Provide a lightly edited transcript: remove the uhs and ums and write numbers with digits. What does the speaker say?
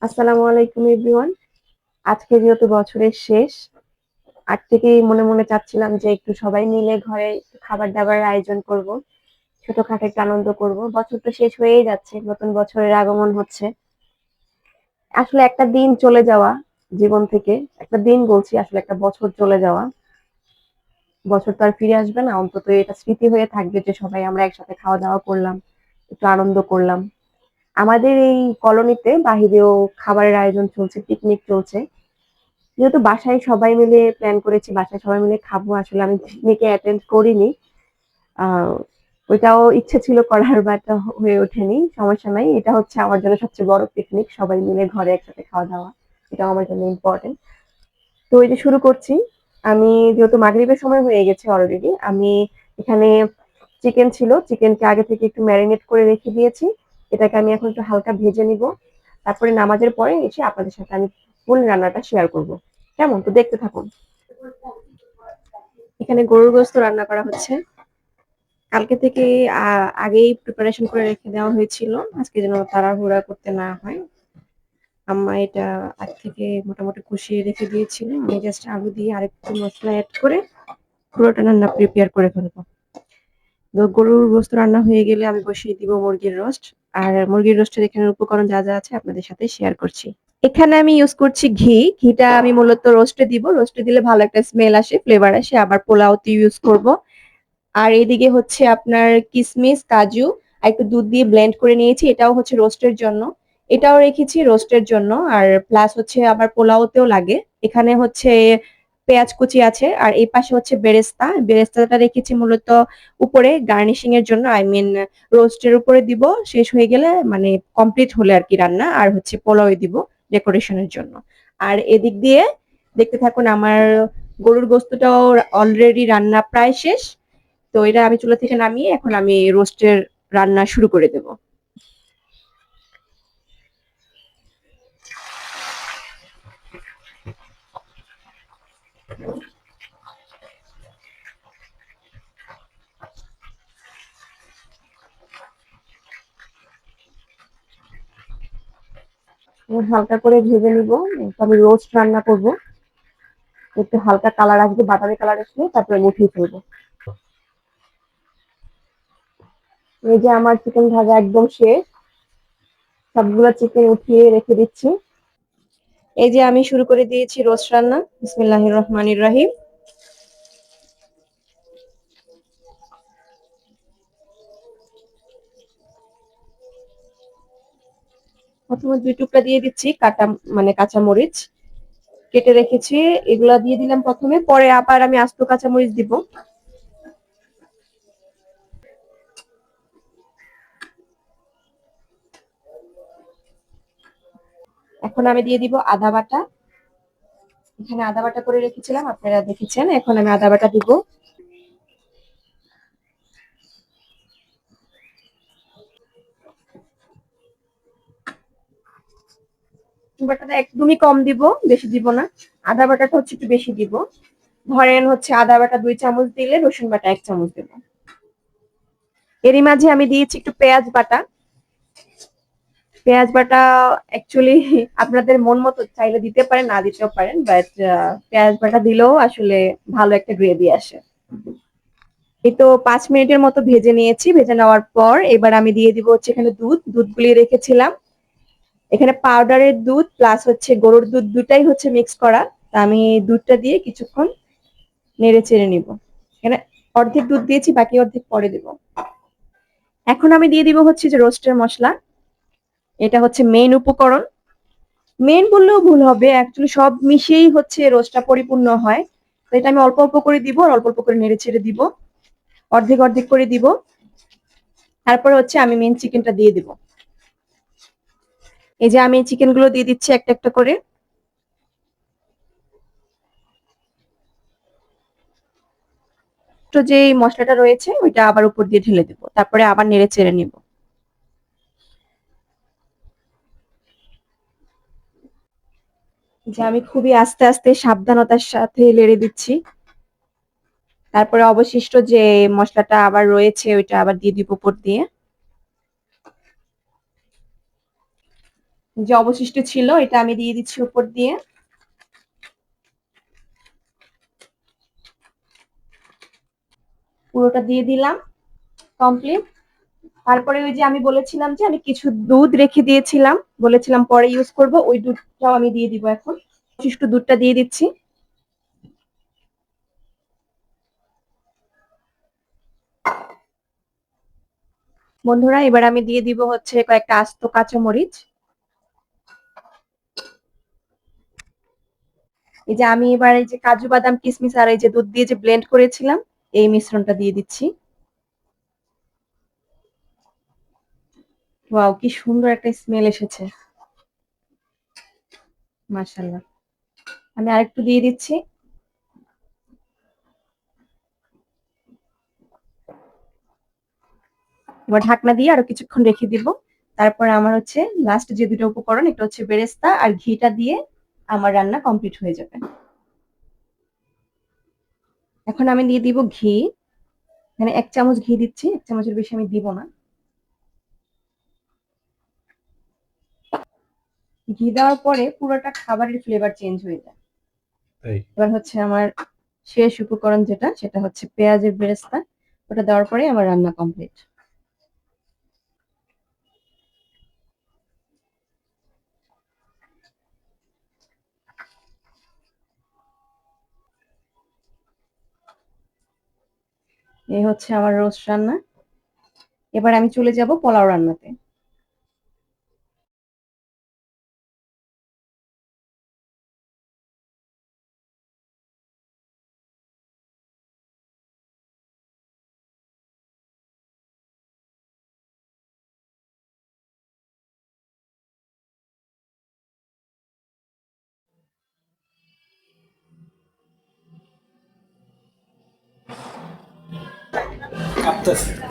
আসসালামু আলাইকুম এভরিওয়ান। আজকে যেহেতু বছরের শেষ, আজ থেকেই মনে মনে চাচ্ছিলাম যে একটু সবাই মিলে ঘরে একটু খাবার-দাবারের আয়োজন করব। ছোটখাটো একটু আনন্দ করব। বছর তো শেষ হয়েই যাচ্ছে, নতুন বছরের আগমন হচ্ছে। আসলে একটা দিন চলে যাওয়া জীবন থেকে, একটা দিন বলছি আসলে একটা বছর চলে যাওয়া। বছর তো আর ফিরে আসবে না। অন্তত এটা স্মৃতি হয়ে থাকবে যে সবাই আমরা একসাথে খাওয়া-দাওয়া করলাম, একটু আনন্দ করলাম। আমাদের এই কলোনিতে বাহিরেও খাবারের আয়োজন চলছে, পিকনিক চলছে। যেহেতু বাসায় সবাই মিলে প্ল্যান করেছি, বাসায় সবাই মিলে খাবো। আসলে আমি পিকনিকে অ্যাটেন্ড করিনি। আহ ওইটাও ইচ্ছে ছিল করার, বাট হয়ে ওঠেনি। সমস্যা নাই। এটা হচ্ছে আমার জন্য সবচেয়ে বড় পিকনিক, সবাই মিলে ঘরে একসাথে খাওয়া দাওয়া। এটাও আমার জন্য ইম্পর্টেন্ট। তো এই যে শুরু করছি। আমি যেহেতু মাগরিবের সময় হয়ে গেছে অলরেডি, আমি এখানে চিকেন ছিল, চিকেনকে আগে থেকে একটু ম্যারিনেট করে রেখে দিয়েছি। এটাকে আমি এখন একটু হালকা ভেজে নিব। তারপরে নামাজের পরে এসে আপনাদের সাথে আমি ফুল রান্নাটা শেয়ার করব। কেমন? তো দেখতে থাকুন। এখানে গরুর গোস্ত রান্না করা হচ্ছে। কালকে থেকে আগেই প্রিপারেশন করে রেখে দেওয়া হয়েছিল, আজকে যেন তাড়াহুড়া করতে না হয়। আম্মা এটা আগ থেকে মোটামুটি কষিয়ে রেখে দিয়েছিল, আমি জাস্ট আলু দিয়ে আরেকটু মশলা অ্যাড করে পুরোটা রান্না প্রিপেয়ার করে ফেলবো। তো গরুর গোস্ত রান্না হয়ে গেলে আমি বসিয়ে দিব মুরগির রোস্ট। আর মুরগির রোস্টের এখানে উপকরণ যা যা আছে আপনাদের সাথে শেয়ার করছি। এখানে আমি ইউজ করছি ঘি। ঘিটা আমি মূলত রোস্টে দিব, রোস্টে দিলে ভালো একটা স্মেল আসে, ফ্লেভার আসে। আবার পোলাওতে ইউজ করব। আর এদিকে হচ্ছে আপনার কিশমিশ, কাজু আর একটু দুধ দিয়ে ব্লেন্ড করে নিয়েছি, এটাও হচ্ছে রোস্টের জন্য। এটাও রেখেছি রোস্টের জন্য। আর প্লাস হচ্ছে আবার পোলাওতেও লাগে। এখানে হচ্ছে পেঁয়াজ কুচি আছে, আর এই পাশে হচ্ছে বেরেস্তা। বেরেস্তাটা রেখেছি মূলত উপরে গার্নিশিং এর জন্য, আই মিন রোস্টের উপরে দিব শেষ হয়ে গেলে, মানে কমপ্লিট হলে আর কি রান্না। আর হচ্ছে পোলাও দিব ডেকোরেশনের জন্য। আর এদিক দিয়ে দেখতে থাকুন, আমার গরুর গোস্তটাও অলরেডি রান্না প্রায় শেষ। তো এটা আমি চুলা থেকে নামিয়ে এখন আমি রোস্টের রান্না শুরু করে দেব। হালকা করে ভেজে নিব। তো আমি রোস্ট রান্না করব, একটু হালকা কালার আসবে, বাদামি কালার আসলে তারপরে আমি উঠিয়ে ফেলবো। এই যে আমার চিকেন ভাজা একদম শেষ, সবগুলো চিকেন উঠিয়ে রেখে দিচ্ছি। এই যে আমি শুরু করে দিয়েছি রোস্ট রান্না। বিসমিল্লাহির রহমানির রহিম। প্রথমে 2 টুকরা দিয়ে দিচ্ছি কাটা, মানে কাঁচা মরিচ কেটে রেখেছি। এগুলা দিয়ে দিলাম প্রথমে, পরে আবার আমি আস্ত কাঁচা মরিচ দিব। এখন আমি দিয়ে দিব আদা বাটা। এখানে আদা বাটা করে রেখেছিলাম, আপনারা দেখেছেন। এখন আমি আদা বাটা দিব। বাটাটা একদমই কম দিব, বেশি দিব না। আদা বাটাটা হচ্ছে একটু বেশি দিব। ধরেন হচ্ছে আদা বাটা 2 চামচ দিলে রসুন বাটা 1 চামচ দেব। এরই মাঝে আমি দিয়েছি একটু পেঁয়াজ বাটা। পেঁয়াজ বাটা অ্যাকচুয়ালি আপনাদের মন মতো চাইলে দিতে পারেন, না দিতেও পারেন, বাট পেঁয়াজ বাটা দিলেও আসলে ভালো একটা গ্রেভি আসে। এই তো 5 মিনিটের মতো ভেজে নিয়েছি। ভেজে নেওয়ার পর এবার আমি দিয়ে দিব হচ্ছে এখানে দুধ। দুধ গুলিয়ে রেখেছিলাম। এখানে পাউডারের দুধ প্লাস হচ্ছে গরুর দুধ, দুটাই হচ্ছে মিক্স করা। তা আমি দুধটা দিয়ে কিছুক্ষণ নেড়ে চেড়ে নিব। এখানে অর্ধেক দুধ দিয়েছি, বাকি অর্ধেক পরে দিব। এখন আমি দিয়ে দিব হচ্ছে যে রোস্টের মশলা। এটা হচ্ছে মেইন উপকরণ। মেইন বললেও ভুল হবে, অ্যাকচুয়ালি সব মিশিয়েই হচ্ছে রোস্টটা পরিপূর্ণ হয়। তো এটা আমি অল্প অল্প করে দিব, আর অল্প অল্প করে নেড়ে ছেড়ে দিব। অর্ধেক অর্ধেক করে দিব। তারপরে হচ্ছে আমি মেইন চিকেনটা দিয়ে দিব। এই যে আমি চিকেন গুলো দিয়ে দিচ্ছি একটা একটা করে। তো যে মশলাটা রয়েছে ওইটা আবার উপর দিয়ে ঢেলে দেবো, তারপরে আবার নেড়ে চেড়ে নিব। যে আমি খুবই আস্তে আস্তে সাবধানতার সাথে নেড়ে দিচ্ছি। তারপরে অবশিষ্ট যে মশলাটা আবার রয়েছে ওইটা আবার দিয়ে দিব উপর দিয়ে। যে অবশিষ্ট ছিল এটা আমি দিয়ে দিচ্ছি উপর দিয়ে। পুরোটা দিয়ে দিলাম, কমপ্লিট। তারপরে ওই যে আমি বলেছিলাম যে আমি কিছু দুধ রেখে দিয়েছিলাম, বলেছিলাম পরে ইউজ করব, ওই দুধটাও আমি দিয়ে দিব এখন। অবশিষ্ট দুধটা দিয়ে দিচ্ছি। বন্ধুরা এবার আমি দিয়ে দিব হচ্ছে কয়েকটা আস্ত কাঁচামরিচ। এই যে আমি এবার এই যে কাজু বাদাম কিশমিশ আর এই যে দুধ দিয়ে যে ব্লেন্ড করেছিলাম এই মিশ্রণটা দিয়ে দিচ্ছি। ওয়াও, কি সুন্দর একটা স্মেল এসেছে, মাশাআল্লাহ। আমি আরেকটু দিয়ে দিচ্ছি। এবার ঢাকনা দিয়ে আরো কিছুক্ষণ রেখে দিব। তারপর আমার হচ্ছে লাস্ট যে দুটো উপকরণ, একটা হচ্ছে বেরেস্তা আর ঘিটা দিয়ে আমার রান্না কমপ্লিট হয়ে যাবে। এখন আমি দিয়ে দিব ঘি। এখানে ১ চামচ ঘি দিচ্ছি, ১ চামচের বেশি আমি দিব না। ঘি দেওয়ার পরে পুরোটা খাবারের ফ্লেভার চেঞ্জ হয়ে যায়। এবার হচ্ছে আমার শেষ উপকরণ যেটা, সেটা হচ্ছে পেঁয়াজের বেরেস্তা। ওটা দেওয়ার পরে আমার রান্না কমপ্লিট। এই হচ্ছে আমার রোস্ট রান্না। এবার আমি চলে যাব পোলাও রান্নাতে। কাঁপতেছে।